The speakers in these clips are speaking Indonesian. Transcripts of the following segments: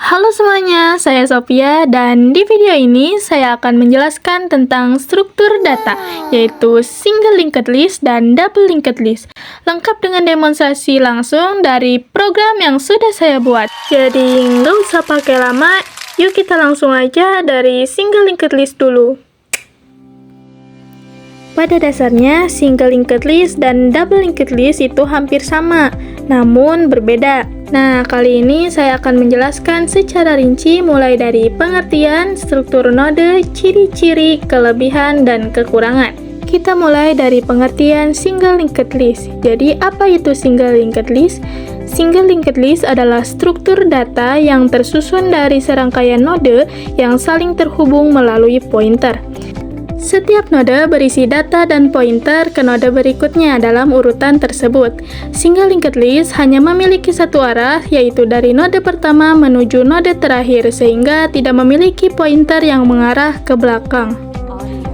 Halo semuanya, saya Sophia dan di video ini saya akan menjelaskan tentang struktur data, yaitu single linked list dan double linked list, lengkap dengan demonstrasi langsung dari program yang sudah saya buat. Jadi nggak usah pakai lama, yuk kita langsung aja dari single linked list dulu. Pada dasarnya, single linked list dan double linked list itu hampir sama, namun berbeda. Nah, kali ini saya akan menjelaskan secara rinci mulai dari pengertian, struktur node, ciri-ciri, kelebihan, dan kekurangan. Kita mulai dari pengertian single linked list. Jadi, apa itu single linked list? Single linked list adalah struktur data yang tersusun dari serangkaian node yang saling terhubung melalui pointer. Setiap node berisi data dan pointer ke node berikutnya dalam urutan tersebut. Single linked list hanya memiliki satu arah, yaitu dari node pertama menuju node terakhir, sehingga tidak memiliki pointer yang mengarah ke belakang.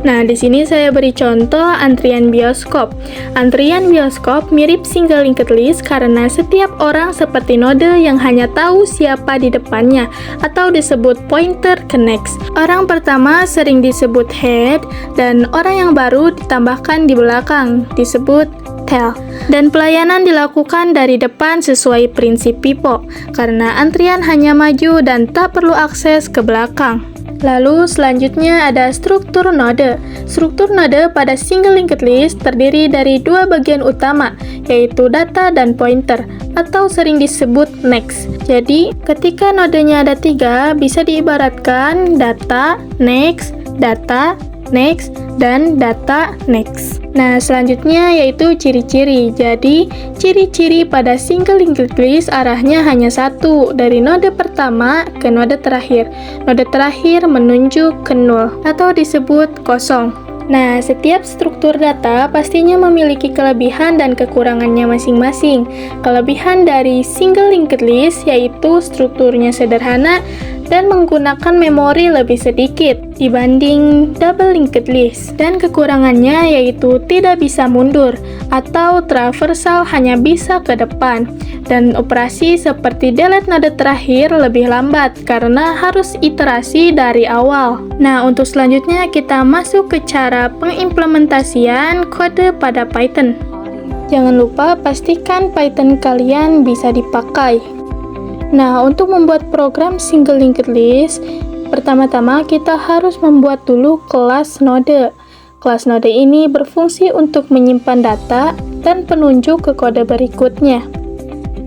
Nah, di sini saya beri contoh antrian bioskop. Antrian bioskop mirip single linked list karena setiap orang seperti node yang hanya tahu siapa di depannya, atau disebut pointer ke next. Orang pertama sering disebut head, dan orang yang baru ditambahkan di belakang, disebut tail. Dan pelayanan dilakukan dari depan sesuai prinsip pipo, karena antrian hanya maju dan tak perlu akses ke belakang. Lalu selanjutnya ada struktur node. Struktur node pada single linked list terdiri dari dua bagian utama, yaitu data dan pointer, atau sering disebut next. Jadi, ketika nodenya ada tiga, bisa diibaratkan data, next, dan data next. Nah, selanjutnya yaitu ciri-ciri. Jadi, ciri-ciri pada single linked list arahnya hanya satu, dari node pertama ke node terakhir. Node terakhir menunjuk ke 0 atau disebut kosong. Nah, setiap struktur data pastinya memiliki kelebihan dan kekurangannya masing-masing. Kelebihan dari single linked list yaitu strukturnya sederhana dan menggunakan memori lebih sedikit dibanding double linked list. Dan kekurangannya yaitu tidak bisa mundur atau traversal hanya bisa ke depan. Dan operasi seperti delete node terakhir lebih lambat karena harus iterasi dari awal. Nah, untuk selanjutnya kita masuk ke cara pengimplementasian kode pada Python. Jangan lupa pastikan Python kalian bisa dipakai. Nah, untuk membuat program single linked list, pertama-tama kita harus membuat dulu kelas node. Kelas node ini berfungsi untuk menyimpan data dan penunjuk ke kode berikutnya.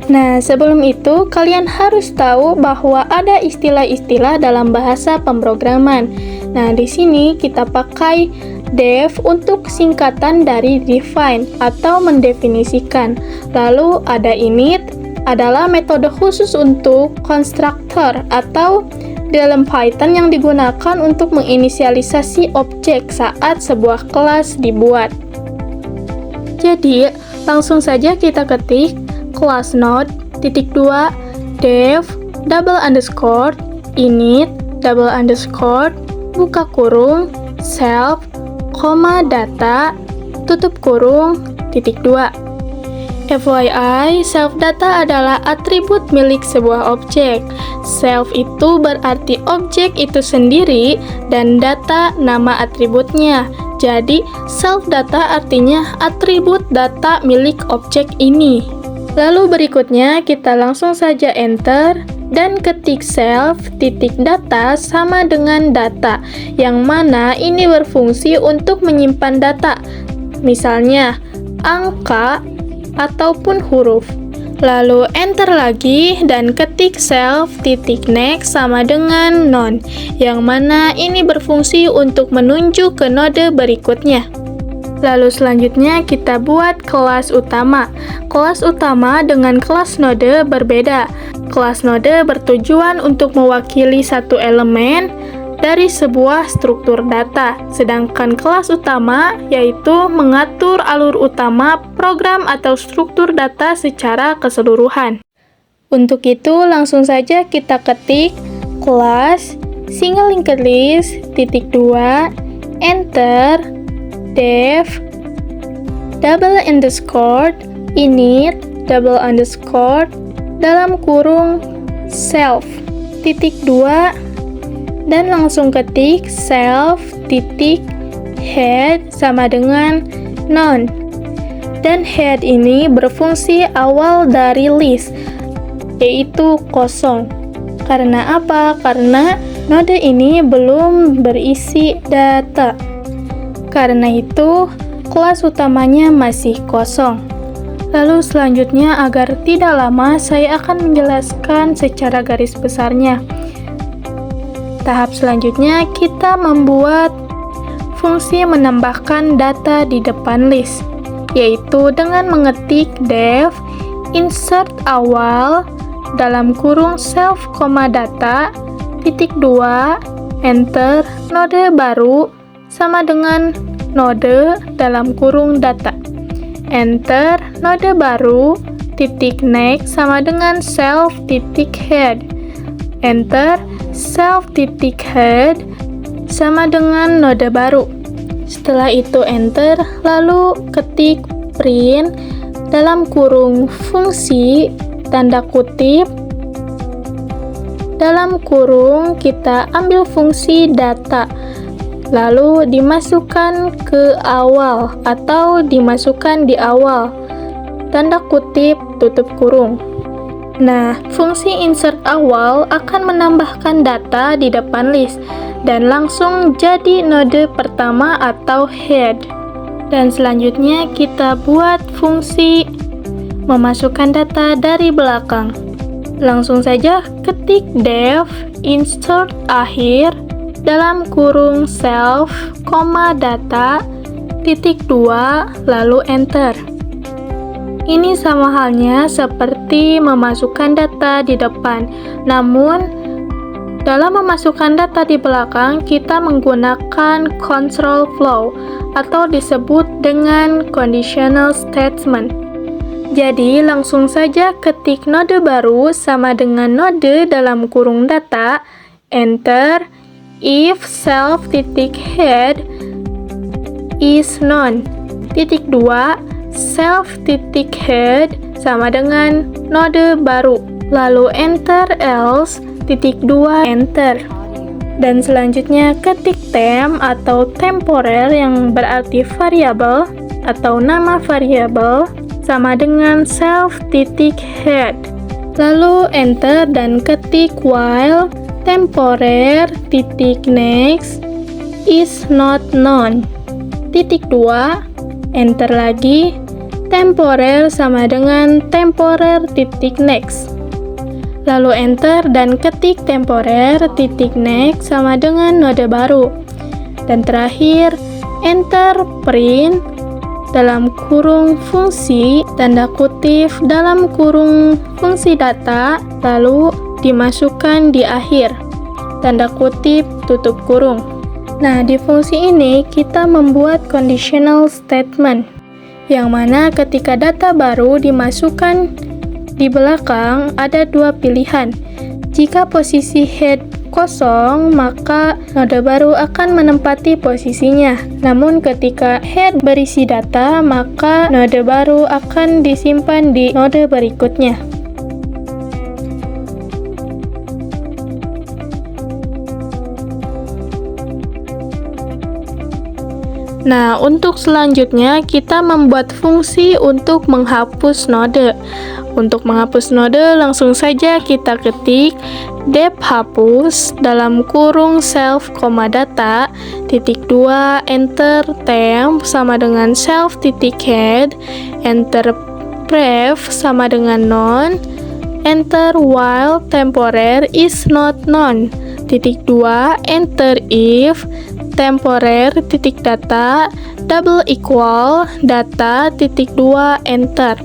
Nah, sebelum itu, kalian harus tahu bahwa ada istilah-istilah dalam bahasa pemrograman. Nah, di sini kita pakai def untuk singkatan dari define atau mendefinisikan. Lalu ada init, adalah metode khusus untuk konstruktor atau dalam Python yang digunakan untuk menginisialisasi objek saat sebuah kelas dibuat. Jadi, langsung saja kita ketik kelas node, titik 2, def, double underscore, init, double underscore, buka kurung, self, koma data, tutup kurung, titik 2. FYI, self data adalah atribut milik sebuah objek. Self itu berarti objek itu sendiri dan data nama atributnya. Jadi, self data artinya atribut data milik objek ini. Lalu berikutnya kita langsung saja enter dan ketik self titik data sama dengan data, yang mana ini berfungsi untuk menyimpan data. Misalnya, angka ataupun huruf. Lalu enter lagi dan ketik self titik next sama dengan none, yang mana ini berfungsi untuk menunjuk ke node berikutnya. Lalu selanjutnya kita buat kelas utama. Kelas utama dengan kelas node berbeda. Kelas node bertujuan untuk mewakili satu elemen dari sebuah struktur data, sedangkan kelas utama yaitu mengatur alur utama program atau struktur data secara keseluruhan. Untuk itu langsung saja kita ketik kelas single linked list titik 2 enter def double underscore init double underscore dalam kurung self titik 2 dan langsung ketik self titik head sama dengan none. Dan head ini berfungsi awal dari list, yaitu kosong. Karena apa? Karena node ini belum berisi data. Karena itu, kelas utamanya masih kosong. Lalu selanjutnya, agar tidak lama, saya akan menjelaskan secara garis besarnya. Tahap selanjutnya, kita membuat fungsi menambahkan data di depan list, yaitu dengan mengetik def insert awal dalam kurung self, data, titik 2, enter, node baru, sama dengan node dalam kurung data. Enter, node baru, titik next, sama dengan self, titik head. Enter, self, titik head, sama dengan node baru. Setelah itu enter, lalu ketik print dalam kurung fungsi, tanda kutip, dalam kurung kita ambil fungsi data, lalu dimasukkan ke awal atau dimasukkan di awal, tanda kutip, tutup kurung. Nah, fungsi insert awal akan menambahkan data di depan list dan langsung jadi node pertama atau head. Dan selanjutnya kita buat fungsi memasukkan data dari belakang. Langsung saja ketik def insert akhir dalam kurung self, data, titik 2, lalu enter. Ini sama halnya seperti memasukkan data di depan, namun dalam memasukkan data di belakang kita menggunakan control flow atau disebut dengan conditional statement. Jadi langsung saja ketik node baru sama dengan node dalam kurung data, enter, if self titik head is none, titik 2, self titik head sama dengan node baru, lalu enter, else, titik 2, enter. Dan selanjutnya ketik temp atau temporer yang berarti variabel atau nama variabel sama dengan self titik head, lalu enter dan ketik while temporer titik next is not known, titik 2, enter lagi, temporer sama dengan temporer titik next, lalu enter dan ketik temporer titik next sama dengan node baru, dan terakhir enter print dalam kurung fungsi, tanda kutip, dalam kurung fungsi data, lalu dimasukkan di akhir, tanda kutip, tutup kurung. Nah, di fungsi ini kita membuat conditional statement, yang mana ketika data baru dimasukkan di belakang ada dua pilihan. Jika posisi head kosong, maka node baru akan menempati posisinya. Namun ketika head berisi data, maka node baru akan disimpan di node berikutnya. Nah, untuk selanjutnya kita membuat fungsi untuk menghapus node. Untuk menghapus node, langsung saja kita ketik def hapus dalam kurung self, data, titik 2, enter temp sama dengan self titik head, enter pref sama dengan none, enter while temporer is not known, titik 2, enter if temporer titik data double equal data titik 2, enter.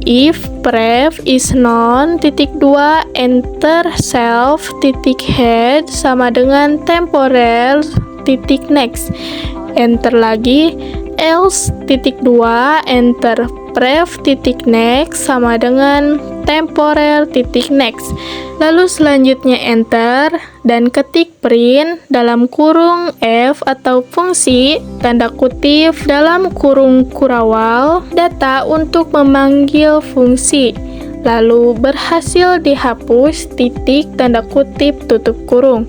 If pref is known, titik 2, enter self titik head sama dengan temporer titik next, enter lagi, else titik 2, enter pref titik next sama dengan temporer titik next. Lalu selanjutnya enter dan ketik print dalam kurung f atau fungsi, tanda kutip, dalam kurung kurawal data untuk memanggil fungsi. lalu berhasil dihapus, titik, tanda kutip, tutup kurung.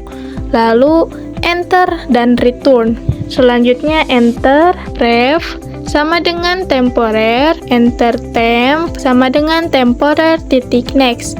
Lalu enter dan return. Selanjutnya enter, ref, sama dengan temporer, enter temp, sama dengan temporer, titik next.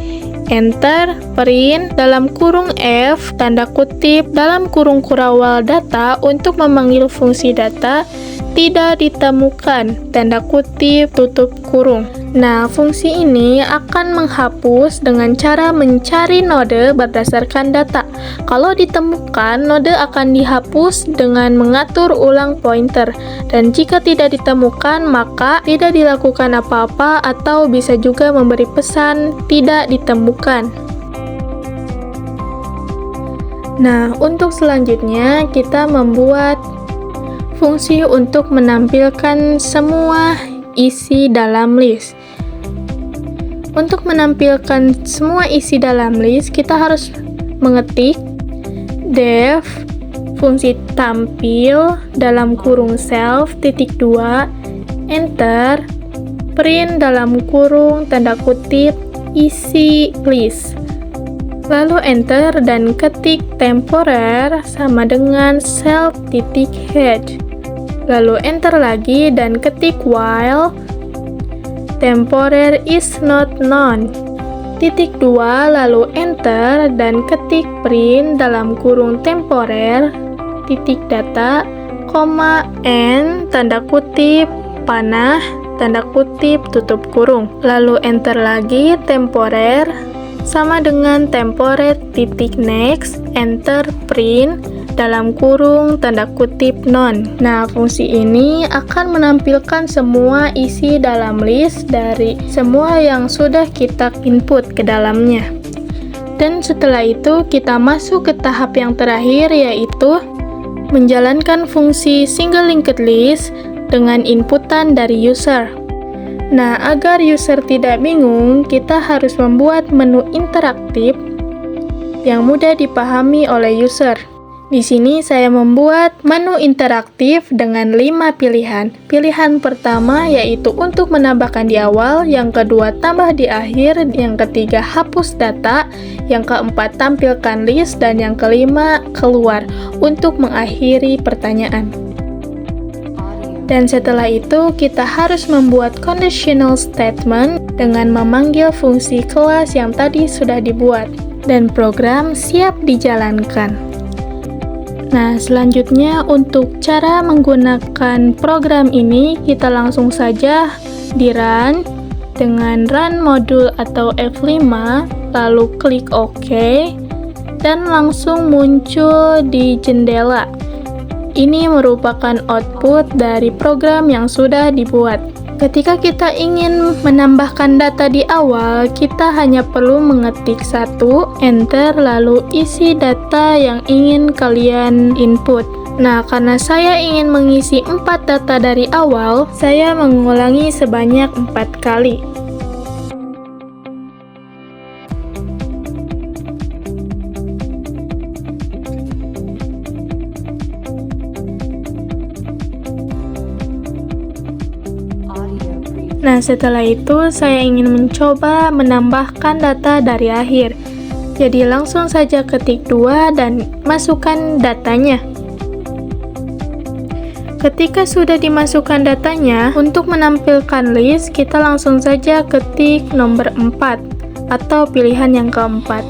Enter, print, dalam kurung F, tanda kutip, dalam kurung kurawal data untuk memanggil fungsi data, tidak ditemukan, tanda kutip, tutup kurung. Nah, fungsi ini akan menghapus dengan cara mencari node berdasarkan data. Kalau ditemukan, node akan dihapus dengan mengatur ulang pointer. Dan jika tidak ditemukan, maka tidak dilakukan apa-apa atau bisa juga memberi pesan tidak ditemukan. Nah, untuk selanjutnya kita membuat fungsi untuk menampilkan semua isi dalam list. Untuk menampilkan semua isi dalam list, kita harus mengetik def fungsi tampil dalam kurung self titik 2 enter print dalam kurung tanda kutip isi list. Lalu enter dan ketik temporer sama dengan self titik head. Lalu enter lagi dan ketik while temporer is not known. Titik 2 lalu enter dan ketik print dalam kurung temporer titik data koma n tanda kutip panah tanda kutip tutup kurung. Lalu enter lagi temporer sama dengan temporer titik next enter print dalam kurung tanda kutip non. Nah, fungsi ini akan menampilkan semua isi dalam list dari semua yang sudah kita input ke dalamnya. Dan setelah itu kita masuk ke tahap yang terakhir, yaitu menjalankan fungsi single linked list dengan inputan dari user. Nah, agar user tidak bingung, kita harus membuat menu interaktif yang mudah dipahami oleh user. Di sini saya membuat menu interaktif dengan 5 pilihan. Pilihan pertama yaitu untuk menambahkan di awal, yang kedua tambah di akhir, yang ketiga hapus data, yang keempat tampilkan list, dan yang kelima keluar untuk mengakhiri pertanyaan. Dan setelah itu kita harus membuat conditional statement dengan memanggil fungsi kelas yang tadi sudah dibuat, dan program siap dijalankan. Nah, selanjutnya untuk cara menggunakan program ini, kita langsung saja di run dengan run modul atau F5, lalu klik OK, dan langsung muncul di jendela. Ini merupakan output dari program yang sudah dibuat. Ketika kita ingin menambahkan data di awal, kita hanya perlu mengetik 1, enter, lalu isi data yang ingin kalian input. Nah, karena saya ingin mengisi 4 data dari awal, saya mengulangi sebanyak 4 kali. Nah, setelah itu saya ingin mencoba menambahkan data dari akhir. Jadi langsung saja ketik 2 dan masukkan datanya. Ketika sudah dimasukkan datanya, untuk menampilkan list, kita langsung saja ketik nomor 4 atau pilihan yang keempat.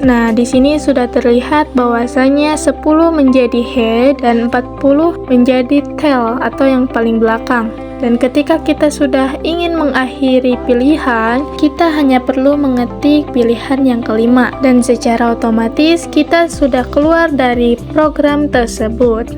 Nah, di sini sudah terlihat bahwasanya 10 menjadi head dan 40 menjadi tail atau yang paling belakang. Dan ketika kita sudah ingin mengakhiri pilihan, kita hanya perlu mengetik pilihan yang kelima. Dan secara otomatis kita sudah keluar dari program tersebut.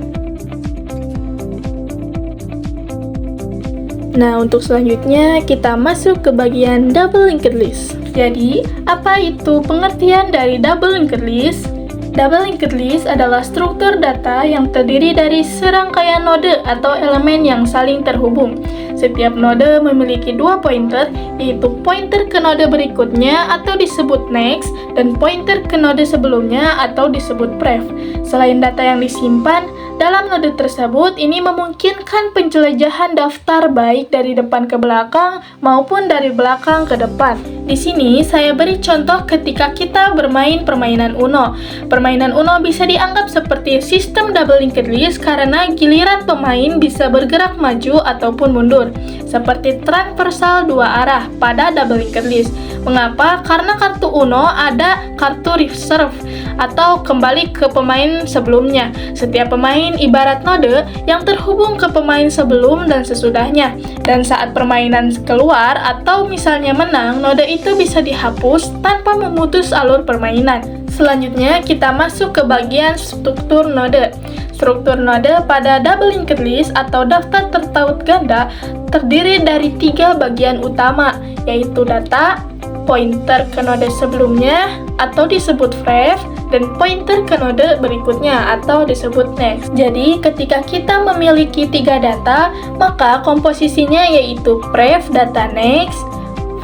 Nah, untuk selanjutnya kita masuk ke bagian double linked list. Jadi, apa itu pengertian dari double linked list? Double linked list adalah struktur data yang terdiri dari serangkaian node atau elemen yang saling terhubung. Setiap node memiliki 2 pointer, yaitu pointer ke node berikutnya atau disebut next, dan pointer ke node sebelumnya atau disebut pref. Selain data yang disimpan, Dalam node tersebut, ini memungkinkan penjelajahan daftar baik dari depan ke belakang maupun dari belakang ke depan. Di sini saya beri contoh ketika kita bermain permainan Uno. Permainan Uno bisa dianggap seperti sistem double linked list karena giliran pemain bisa bergerak maju ataupun mundur, seperti transversal dua arah pada double linked list. Mengapa? Karena kartu Uno ada kartu reserve atau kembali ke pemain sebelumnya. Setiap pemain ibarat node yang terhubung ke pemain sebelum dan sesudahnya. Dan saat permainan keluar atau misalnya menang, node itu bisa dihapus tanpa memutus alur permainan. Selanjutnya kita masuk ke bagian struktur node. Struktur node pada double linked list atau daftar tertaut ganda terdiri dari 3 bagian utama, yaitu data, pointer ke node sebelumnya atau disebut ref, dan pointer ke node berikutnya atau disebut next. Jadi, ketika kita memiliki 3 data, maka komposisinya yaitu ref data next,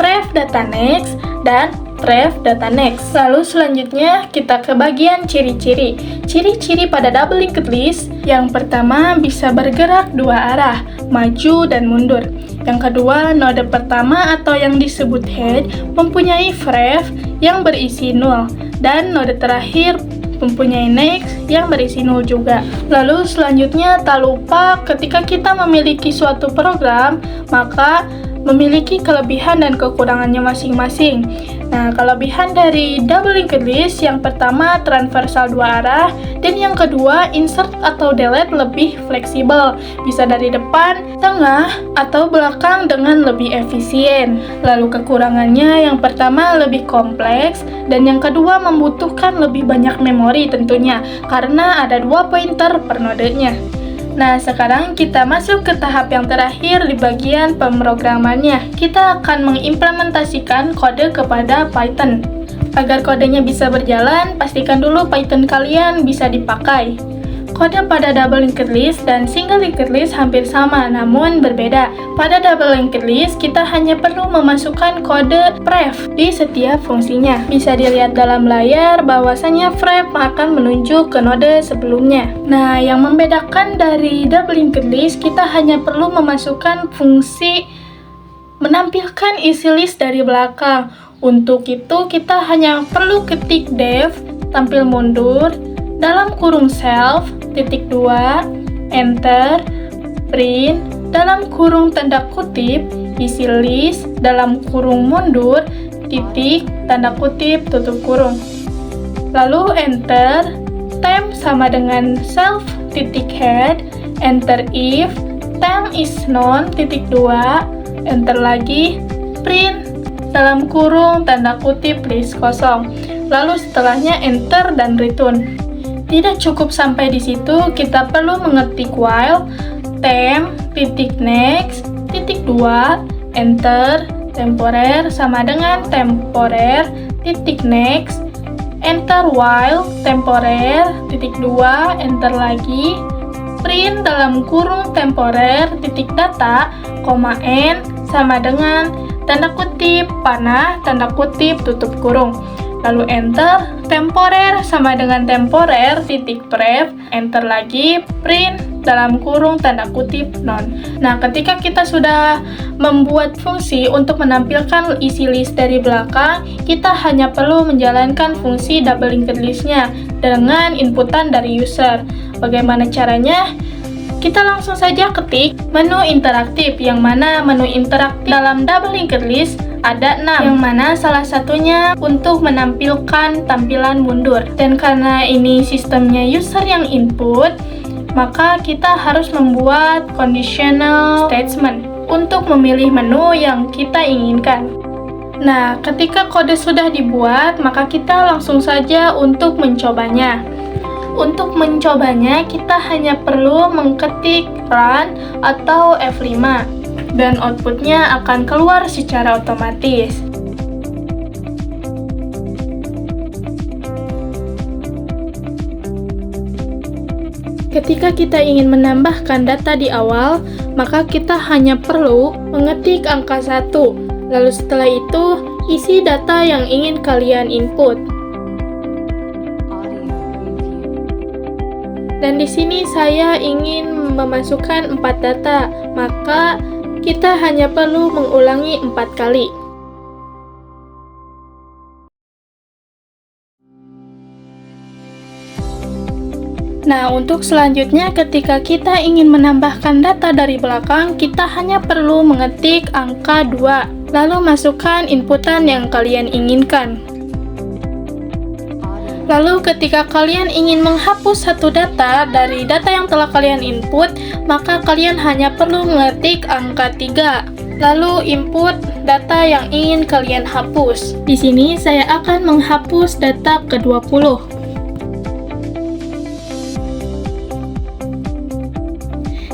ref data next, dan ref data next. Lalu selanjutnya kita ke bagian ciri-ciri. Ciri-ciri pada double linked list, yang pertama bisa bergerak 2 arah, maju dan mundur. Yang kedua, node pertama atau yang disebut head mempunyai ref yang berisi 0, dan node terakhir mempunyai next yang berisi 0 juga. Lalu selanjutnya tak lupa ketika kita memiliki suatu program, maka memiliki kelebihan dan kekurangannya masing-masing. Nah, kelebihan dari double linked list yang pertama transversal 2 arah, dan yang kedua insert atau delete lebih fleksibel, bisa dari depan, tengah, atau belakang dengan lebih efisien. Lalu kekurangannya yang pertama lebih kompleks, dan yang kedua membutuhkan lebih banyak memori tentunya, karena ada 2 pointer per nodenya. Nah, sekarang kita masuk ke tahap yang terakhir di bagian pemrogramannya. Kita akan mengimplementasikan kode kepada Python. Agar kodenya bisa berjalan, pastikan dulu Python kalian bisa dipakai. Kode pada double linked list dan single linked list hampir sama, namun berbeda. Pada double linked list, kita hanya perlu memasukkan kode ref di setiap fungsinya. Bisa dilihat dalam layar bahwasanya ref akan menunjuk ke node sebelumnya. Nah, yang membedakan dari double linked list, kita hanya perlu memasukkan fungsi menampilkan isi list dari belakang. Untuk itu, kita hanya perlu ketik def, tampil mundur, dalam kurung self, titik 2, enter, print, dalam kurung tanda kutip, isi list, dalam kurung mundur, titik, tanda kutip, tutup kurung. Lalu enter, temp sama dengan self, titik head, enter if, temp is none, titik 2, enter lagi, print, dalam kurung tanda kutip list kosong. Lalu setelahnya enter dan return. Tidak cukup sampai di situ, kita perlu mengetik while temp titik next titik 2 enter temporer sama dengan temporer titik next enter while temporer titik 2 enter lagi print dalam kurung temporer titik data koma n sama dengan tanda kutip panah tanda kutip tutup kurung. Lalu enter, temporer sama dengan temporer, titik pref, enter lagi, print, dalam kurung tanda kutip non. Nah, ketika kita sudah membuat fungsi untuk menampilkan isi list dari belakang, kita hanya perlu menjalankan fungsi double linked list-nya dengan inputan dari user. Bagaimana caranya? Kita langsung saja ketik menu interaktif, yang mana menu interaktif dalam double linked list ada 6, yang mana salah satunya untuk menampilkan tampilan mundur. Dan karena ini sistemnya user yang input, maka kita harus membuat conditional statement untuk memilih menu yang kita inginkan. Nah, ketika kode sudah dibuat, maka kita langsung saja untuk mencobanya. Untuk mencobanya, kita hanya perlu mengetik run atau F5 dan outputnya akan keluar secara otomatis. Ketika kita ingin menambahkan data di awal, maka kita hanya perlu mengetik angka 1. Lalu setelah itu, isi data yang ingin kalian input. Dan di sini saya ingin memasukkan 4 data, maka kita hanya perlu mengulangi 4 kali. Nah, untuk selanjutnya ketika kita ingin menambahkan data dari belakang, kita hanya perlu mengetik angka 2, lalu masukkan inputan yang kalian inginkan. Lalu ketika kalian ingin menghapus satu data dari data yang telah kalian input, maka kalian hanya perlu mengetik angka 3, lalu input data yang ingin kalian hapus. Di sini saya akan menghapus data ke-20.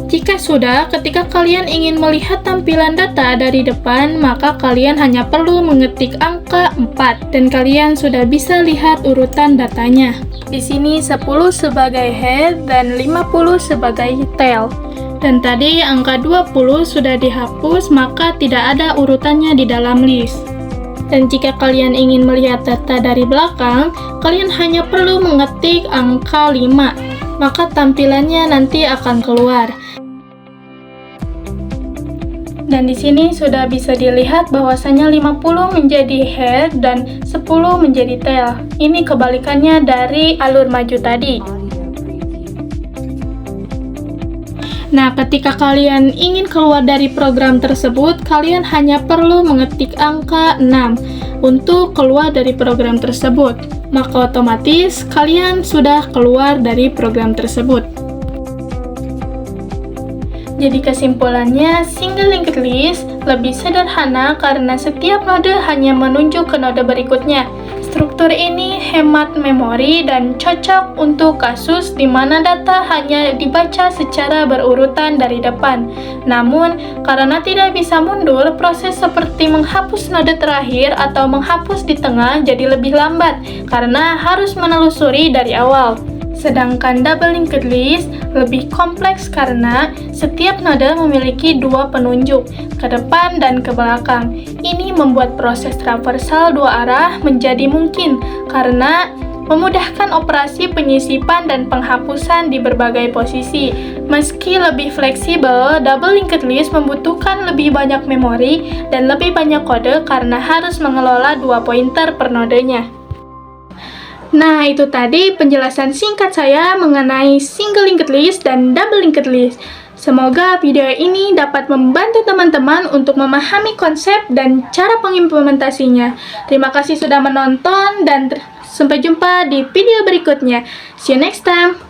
Jika sudah, ketika kalian ingin melihat tampilan data dari depan, maka kalian hanya perlu mengetik angka 4 dan kalian sudah bisa lihat urutan datanya. Di sini 10 sebagai head dan 50 sebagai tail. Dan tadi angka 20 sudah dihapus, maka tidak ada urutannya di dalam list. Dan jika kalian ingin melihat data dari belakang, kalian hanya perlu mengetik angka 5, maka tampilannya nanti akan keluar. Dan di sini sudah bisa dilihat bahwasanya 50 menjadi head dan 10 menjadi tail. Ini kebalikannya dari alur maju tadi. Nah, ketika kalian ingin keluar dari program tersebut, kalian hanya perlu mengetik angka 6 untuk keluar dari program tersebut. Maka otomatis kalian sudah keluar dari program tersebut. Jadi kesimpulannya, single linked list lebih sederhana karena setiap node hanya menunjuk ke node berikutnya. Struktur ini hemat memori dan cocok untuk kasus di mana data hanya dibaca secara berurutan dari depan. Namun, karena tidak bisa mundur, proses seperti menghapus node terakhir atau menghapus di tengah jadi lebih lambat karena harus menelusuri dari awal. Sedangkan double linked list lebih kompleks karena setiap node memiliki 2 penunjuk, ke depan dan ke belakang. Ini membuat proses traversal 2 arah menjadi mungkin karena memudahkan operasi penyisipan dan penghapusan di berbagai posisi. Meski lebih fleksibel, double linked list membutuhkan lebih banyak memori dan lebih banyak kode karena harus mengelola 2 pointer per nodenya. Nah, itu tadi penjelasan singkat saya mengenai single linked list dan double linked list. Semoga video ini dapat membantu teman-teman untuk memahami konsep dan cara pengimplementasinya. Terima kasih sudah menonton dan sampai jumpa di video berikutnya. See you next time.